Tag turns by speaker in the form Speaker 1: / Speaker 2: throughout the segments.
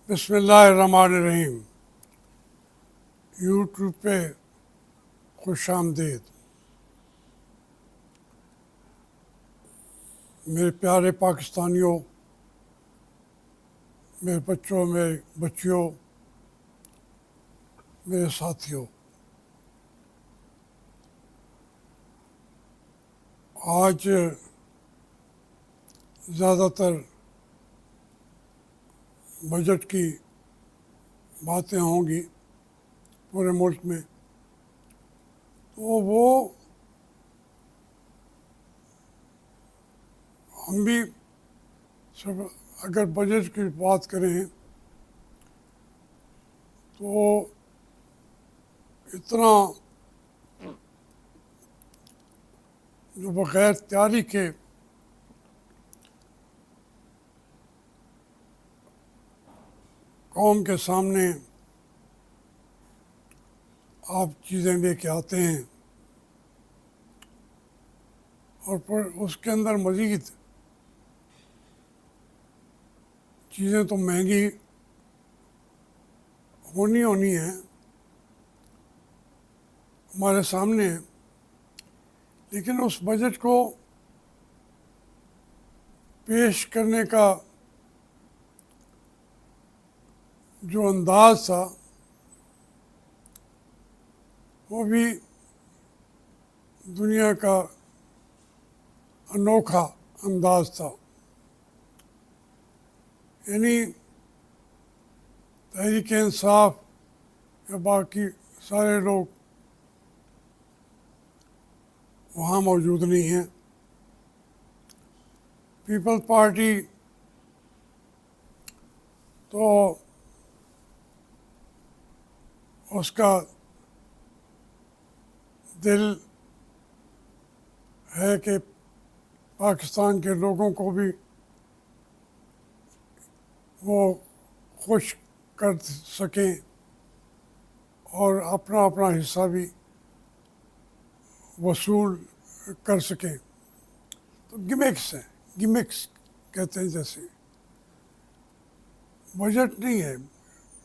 Speaker 1: बिस्मिल्लाहिर्रहमानिर्रहीम। यूट्यूब पे खुश आमदीद। मेरे प्यारे पाकिस्तानियों, मेरे बच्चों, मेरे बच्चियों, मेरे साथियों, आज ज़्यादातर बजट की बातें होंगी पूरे मुल्क में। तो वो हम भी सब अगर बजट की बात करें तो इतना जो बग़ैर तैयारी के कौम के सामने आप चीज़ें लेके आते हैं और फिर उसके अंदर मज़ीद चीज़ें तो महंगी होनी है हमारे सामने, लेकिन उस बजट को पेश करने का जो अंदाज़ था वो भी दुनिया का अनोखा अंदाज़ था। यानी तहरीक इंसाफ या बाकी सारे लोग वहाँ मौजूद नहीं हैं। पीपल पार्टी तो उसका दिल है कि पाकिस्तान के लोगों को भी वो खुश कर सकें और अपना अपना हिस्सा भी वसूल कर सकें। तो गिमिक्स हैं, गिमिक्स कहते हैं, जैसे बजट नहीं है,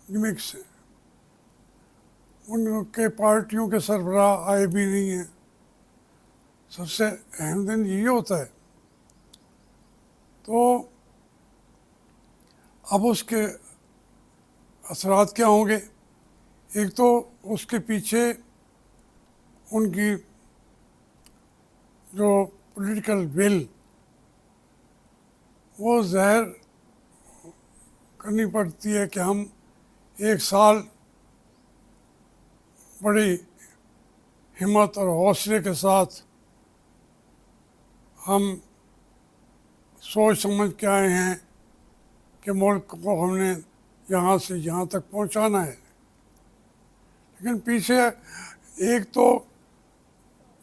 Speaker 1: गिमिक्स है। उनके पार्टियों के सरबराह आए भी नहीं हैं। सबसे अहम दिन यही होता है। तो अब उसके असरात क्या होंगे? एक तो उसके पीछे उनकी जो पॉलिटिकल विल वो ज़ाहिर करनी पड़ती है कि हम एक साल बड़ी हिम्मत और हौसले के साथ हम सोच समझ के आए हैं कि मुल्क को हमने यहाँ से यहाँ तक पहुँचाना है। लेकिन पीछे एक तो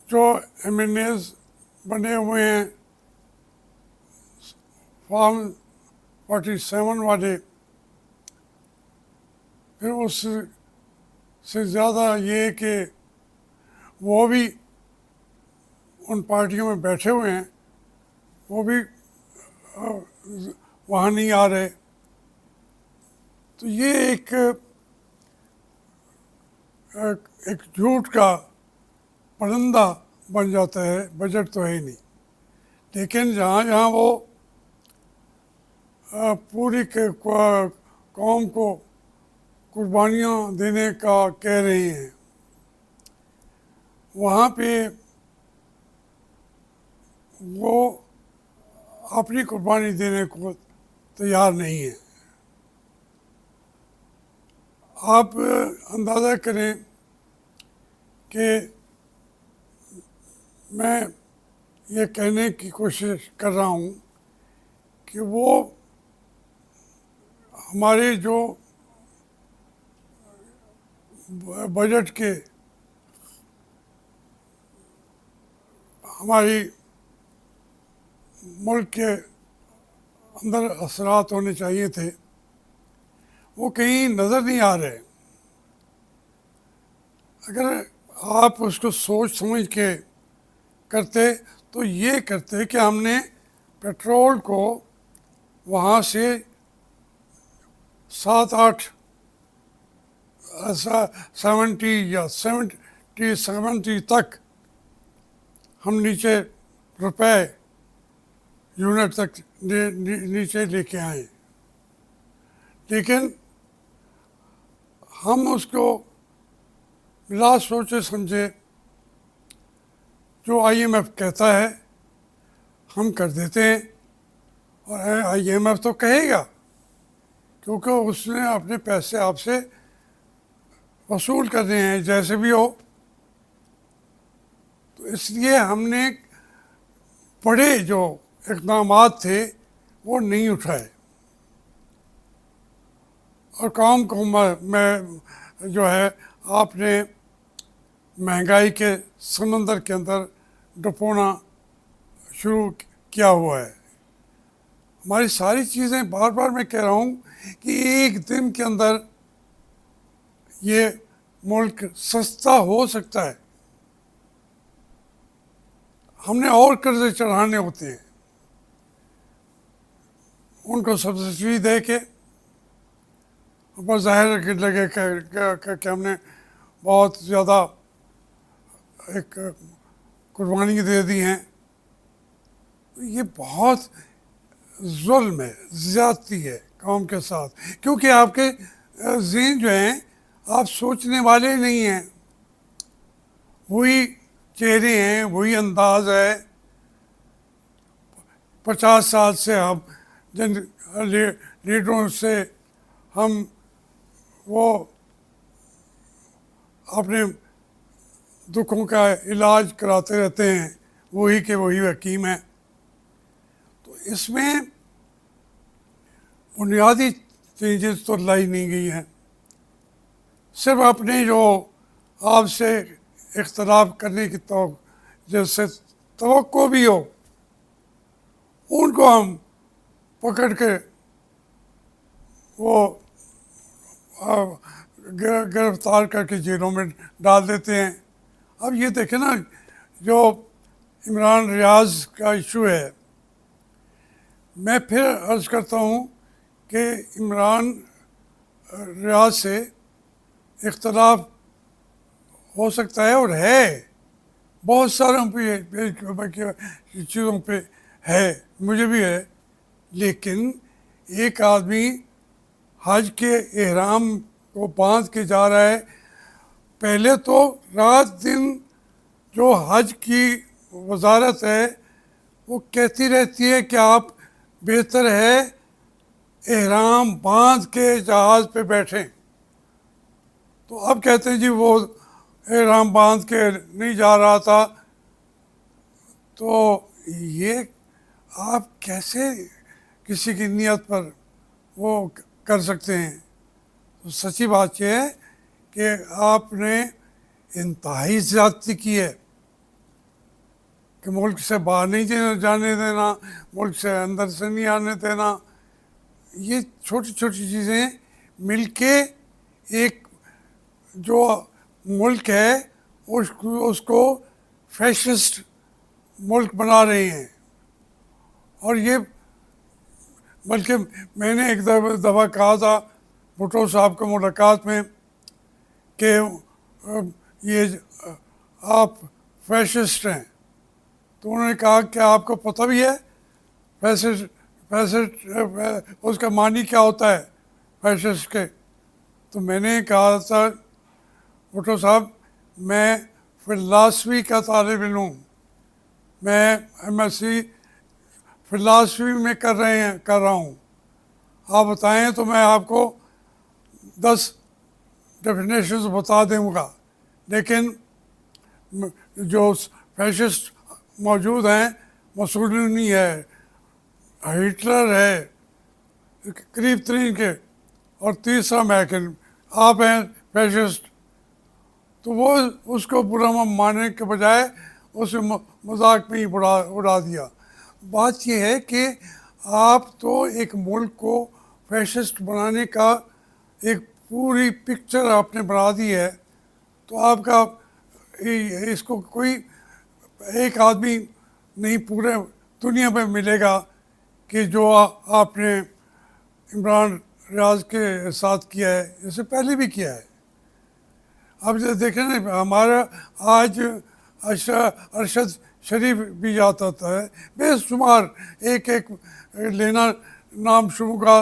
Speaker 1: जो एमएनएज बने हुए हैं फॉर्म 47 वाले, फिर उससे ज़्यादा ये कि वो भी उन पार्टियों में बैठे हुए हैं, वो भी वहाँ नहीं आ रहे। तो ये एक झूठ का परिंदा बन जाता है। बजट तो है ही नहीं, लेकिन जहाँ जहाँ वो पूरी कौम को कुर्बानियाँ देने का कह रही हैं, वहाँ पे वो अपनी कुर्बानी देने को तैयार नहीं है। आप अंदाज़ा करें कि मैं ये कहने की कोशिश कर रहा हूँ कि वो हमारे जो बजट के हमारी मुल्क के अंदर असरात होने चाहिए थे, वो कहीं नज़र नहीं आ रहे। अगर आप उसको सोच समझ के करते तो ये करते कि हमने पेट्रोल को वहाँ से 7-8 ऐसा 70 या 70 तक हम नीचे रुपए यूनिट तक नीचे लेके आए, लेकिन हम उसको बिला सोचे समझे जो IMF कहता है हम कर देते हैं। और IMF तो कहेगा क्योंकि उसने अपने पैसे आपसे वसूल करने हैं जैसे भी हो। तो इसलिए हमने बड़े जो इक़दाम थे वो नहीं उठाए और काम को मैं जो है आपने महंगाई के समंदर के अंदर डुबोना शुरू किया हुआ है। हमारी सारी चीज़ें, बार बार मैं कह रहा हूँ कि एक दिन के अंदर ये मुल्क सस्ता हो सकता है। हमने और कर्जे चढ़ाने होते हैं, उनको सब्सिडी दे के ऊपर जाहिर लगे कि हमने बहुत ज़्यादा एक कुर्बानी दे दी हैं। ये बहुत जुल्म है, ज़्यादती है कौम के साथ, क्योंकि आपके ज़हन जो हैं आप सोचने वाले नहीं हैं। वही चेहरे हैं, वही अंदाज है। 50 साल से हम जिन लीडरों से हम वो अपने दुखों का इलाज कराते रहते हैं, वही के वही हकीम हैं। तो इसमें बुनियादी चेंजेस तो लाई नहीं गई हैं। सिर्फ अपने जो आपसे इख्तलाफ करने की तो जैसे तवक्को भी हो, उनको हम पकड़ के वो गिरफ्तार करके जेलों में डाल देते हैं। अब ये देखें ना, जो इमरान रियाज का इशू है, मैं फिर अर्ज़ करता हूँ कि इमरान रियाज से इख्तलाफ हो सकता है और है, बहुत सारों पे चीज़ों पे है, मुझे भी है। लेकिन एक आदमी हज के एहराम को बांध के जा रहा है, पहले तो रात दिन जो हज की वजारत है वो कहती रहती है कि आप बेहतर है एहराम बांध के जहाज़ पे बैठें। तो अब कहते हैं जी वो एहराम बांध के नहीं जा रहा था। तो ये आप कैसे किसी की नीयत पर वो कर सकते हैं? तो सच्ची बात यह है कि आपने इंतहाई ज़्यादती की है कि मुल्क से बाहर नहीं जाने देना, मुल्क से अंदर से नहीं आने देना। ये छोटी छोटी चीज़ें मिलके एक जो मुल्क है उसको फैशिस्ट मुल्क बना रहे हैं। और ये बल्कि मैंने एक दफ़ा कहा था भुट्टो साहब को मुलाकात में कि ये आप फैशिस्ट हैं। तो उन्होंने कहा कि आपको पता भी है फैशिस्ट उसका मानी क्या होता है फैशिस्ट के? तो मैंने कहा था भुट्टो साहब, मैं फ़िलासफ़ी का तालिब इल्म हूँ, मैं MSc फ़िलासफ़ी में कर रहा हूँ। आप बताएं तो मैं आपको 10 डेफिनेशंस बता दूँगा। लेकिन जो फैशिस्ट मौजूद हैं, मुसोलिनी है, हिटलर है करीब तरीन के, और तीसरा मैकन, आप हैं फैशिस्ट। तो वो उसको बुरा मानने के बजाय उसे मजाक में ही उड़ा दिया। बात यह है कि आप तो एक मुल्क को फैशिस्ट बनाने का एक पूरी पिक्चर आपने बना दी है। तो आपका इसको कोई एक आदमी नहीं पूरे दुनिया में मिलेगा कि जो आपने इमरान रियाज के साथ किया है, इससे पहले भी किया है। अब जो देखें ना, हमारा आज अरशद शरीफ भी याद आता है, बेशुमार एक एक लेना नाम शुरू का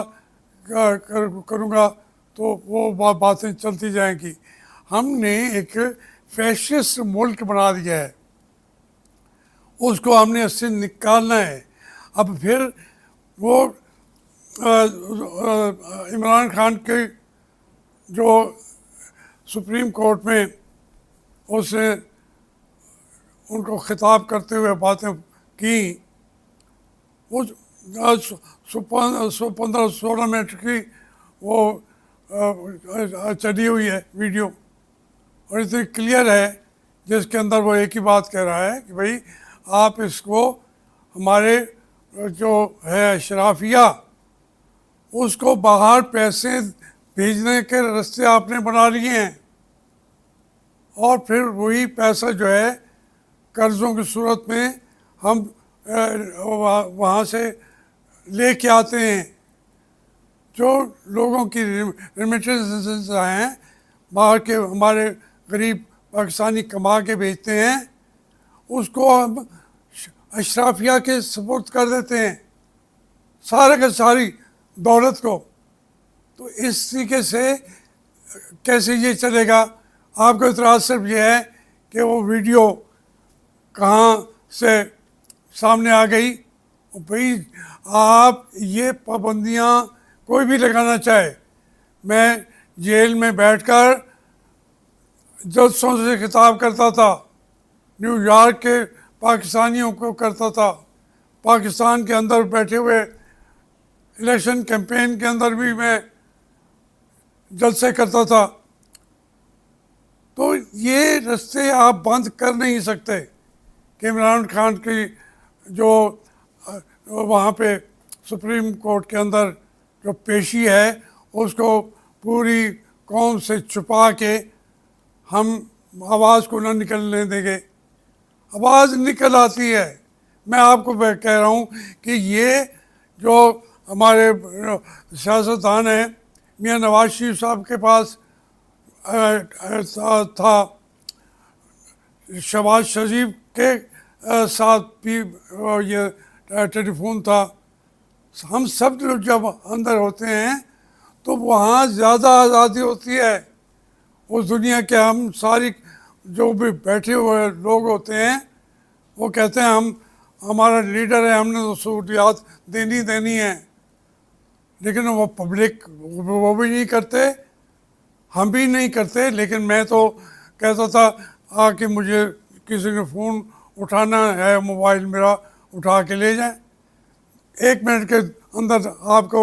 Speaker 1: करूँगा तो वो बातें चलती जाएंगी। हमने एक फैशिस्ट मुल्क बना दिया है, उसको हमने इससे निकालना है। अब फिर वो इमरान खान के जो सुप्रीम कोर्ट में उसने उनको खिताब करते हुए बातें की, वो 15-16 मिनट की वो चली हुई है वीडियो, और इतनी क्लियर है जिसके अंदर वो एक ही बात कह रहा है कि भाई आप इसको हमारे जो है अशराफिया, उसको बाहर पैसे भेजने के रास्ते आपने बना लिए हैं, और फिर वही पैसा जो है कर्ज़ों की सूरत में हम वहाँ से लेके आते हैं। जो लोगों की रेमिटेंसेस हैं बाहर के, हमारे गरीब पाकिस्तानी कमा के भेजते हैं, उसको हम अशराफिया के सपोर्ट कर देते हैं, सारे का सारी दौलत को। तो इस तरीके से कैसे ये चलेगा? आपको इतराज़ सिर्फ ये है कि वो वीडियो कहाँ से सामने आ गई। भाई आप ये पाबंदियाँ कोई भी लगाना चाहे, मैं जेल में बैठकर जजों से खिताब करता था, न्यूयॉर्क के पाकिस्तानियों को करता था, पाकिस्तान के अंदर बैठे हुए इलेक्शन कैंपेन के अंदर भी मैं जलसे करता था। तो ये रास्ते आप बंद कर नहीं सकते कि इमरान खान की जो वहाँ पे सुप्रीम कोर्ट के अंदर जो पेशी है उसको पूरी कौम से छुपा के हम आवाज़ को ना निकलने देंगे। आवाज़ निकल आती है। मैं आपको कह रहा हूँ कि ये जो हमारे सियासतदान हैं, मियाँ नवाज शरीफ साहब के पास था, शहबाज शरीफ के साथ भी ये टेलीफोन था। हम सब लोग जब अंदर होते हैं तो वहाँ ज़्यादा आज़ादी होती है। उस दुनिया के हम सारी जो भी बैठे हुए लोग होते हैं वो कहते हैं हम हमारा लीडर है, हमने तो सहूलियात देनी है, लेकिन वो पब्लिक वो भी नहीं करते, हम भी नहीं करते। लेकिन मैं तो कहता था कि मुझे किसी ने फ़ोन उठाना है, मोबाइल मेरा उठा के ले जाए, 1 मिनट के अंदर आपको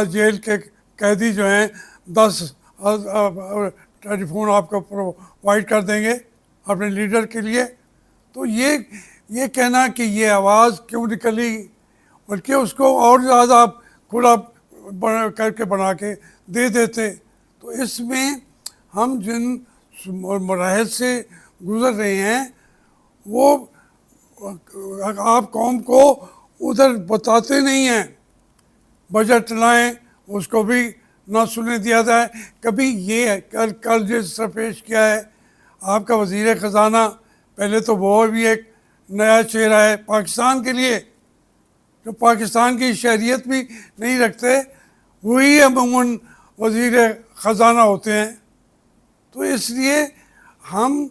Speaker 1: जेल के कैदी जो हैं 10 टेलीफोन आपको प्रोवाइड कर देंगे अपने लीडर के लिए। तो ये कहना कि ये आवाज़ क्यों निकली, बल्कि उसको और ज़्यादा खुला करके बना के दे देते। तो इसमें हम जिन मराहल से गुज़र रहे हैं वो आप कौम को उधर बताते नहीं हैं। बजट लाएं उसको भी ना सुनने दिया जाए। कभी ये कल जिस तरह पेश किया है आपका वज़ीर ख़जाना, पहले तो वो भी एक नया चेहरा है पाकिस्तान के लिए, जो पाकिस्तान की शहरियत भी नहीं रखते, वही अमूमन वज़ीर ख़जाना होते हैं। तो इसलिए हम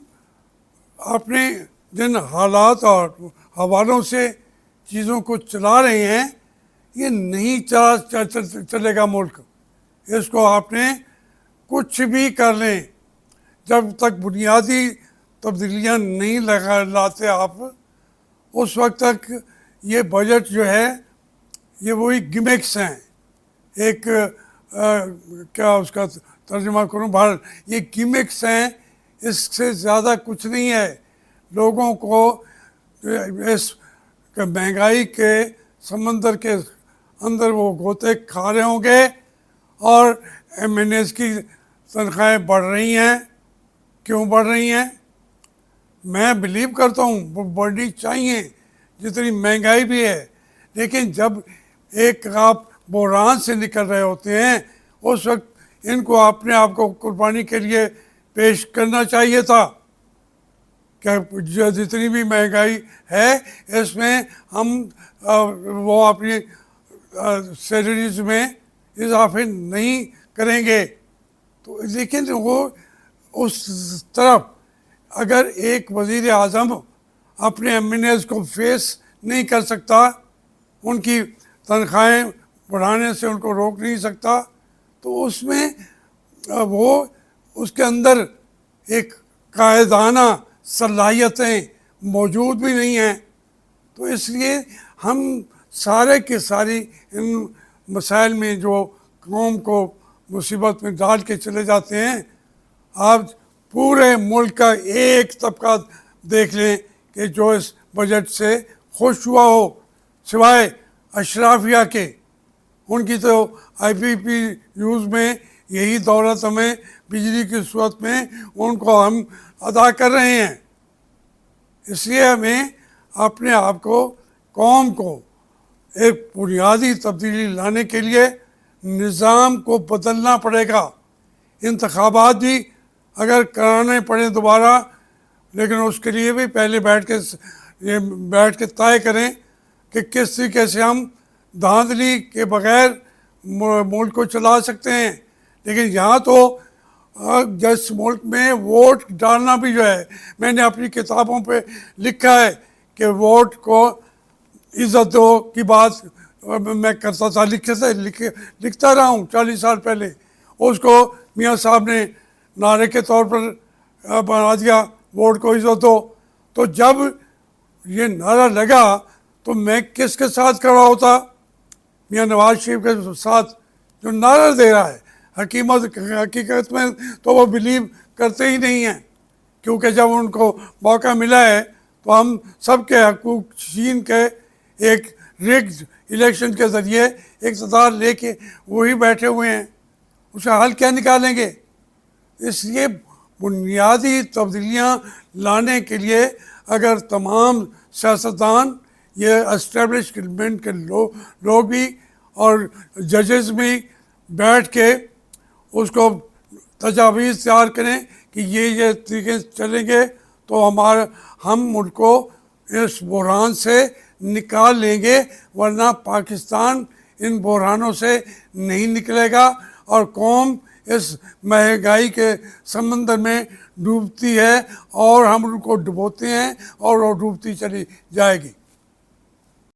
Speaker 1: अपने जिन हालात और हवालों से चीज़ों को चला रहे हैं, ये नहीं चलेगा मुल्क। इसको आपने कुछ भी कर लें, जब तक बुनियादी तब्दीलियाँ नहीं लाते आप, उस वक्त तक ये बजट जो है ये वही गिमिक्स हैं। एक क्या उसका तर्जुमा करूँ बाहर, ये गिमिक्स हैं, इससे ज़्यादा कुछ नहीं है। लोगों को इस महंगाई के समंदर के अंदर वो गोते खा रहे होंगे और MNAs की तनख्वाहें बढ़ रही हैं। क्यों बढ़ रही हैं? मैं बिलीव करता हूँ वो बढ़नी चाहिए जितनी महंगाई भी है, लेकिन जब एक आप बहरान से निकल रहे होते हैं, उस वक्त इनको अपने आप को कुर्बानी के लिए पेश करना चाहिए था। क्या जो जितनी भी महंगाई है इसमें हम वो अपनी सैलरीज में इजाफे नहीं करेंगे। तो लेकिन वो उस तरफ अगर एक वज़ीर आज़म अपने एम को फेस नहीं कर सकता, उनकी तनख्वाहें बढ़ाने से उनको रोक नहीं सकता, तो उसमें वो उसके अंदर एक कायदाना सलाहियतें मौजूद भी नहीं हैं। तो इसलिए हम सारे के सारी इन मसाइल में जो कौम को मुसीबत में डाल के चले जाते हैं, आप पूरे मुल्क का एक तबका देख लें कि जो इस बजट से खुश हुआ हो, सिवाय अशराफिया के। उनकी तो IPP यूज़ में यही दौलत हमें बिजली की सूरत में उनको हम अदा कर रहे हैं। इसलिए हमें अपने आप को, कौम को एक बुनियादी तब्दीली लाने के लिए निज़ाम को बदलना पड़ेगा। इंतखाबात भी अगर कराने पड़े दोबारा, लेकिन उसके लिए भी पहले बैठ के तय करें कि किस तरीके से हम धांधली के बगैर मुल्क को चला सकते हैं। लेकिन यहाँ तो जिस मुल्क में वोट डालना भी जो है, मैंने अपनी किताबों पे लिखा है कि वोट को इज़्ज़त दो की बात मैं करता था, लिखता रहा हूँ 40 साल पहले। उसको मियाँ साहब ने नारे के तौर पर बना दिया, वोट को इज़्ज़त दो। तो जब ये नारा लगा तो मैं किसके साथ खड़ा होता? मियाँ नवाज शरीफ के साथ, जो नारा दे रहा है। हकीकत में तो वो बिलीव करते ही नहीं हैं, क्योंकि जब उनको मौका मिला है तो हम सबके हकूक़ छीन के एक रिग्ड इलेक्शन के ज़रिए इक़्तिदार लेके वही बैठे हुए हैं, उसका हल क्या निकालेंगे? इसलिए बुनियादी तब्दीलियाँ लाने के लिए अगर तमाम सियासतदान, ये एस्टेब्लिशमेंट के लोग भी और जजेस भी बैठ के उसको तजावीज़ तैयार करें कि ये तरीके चलेंगे तो हम मुल्क को इस बहरान से निकाल लेंगे, वरना पाकिस्तान इन बहरानों से नहीं निकलेगा और कौम इस महंगाई के समंदर में डूबती है और हम उनको डुबोते हैं और वो डूबती चली जाएगी।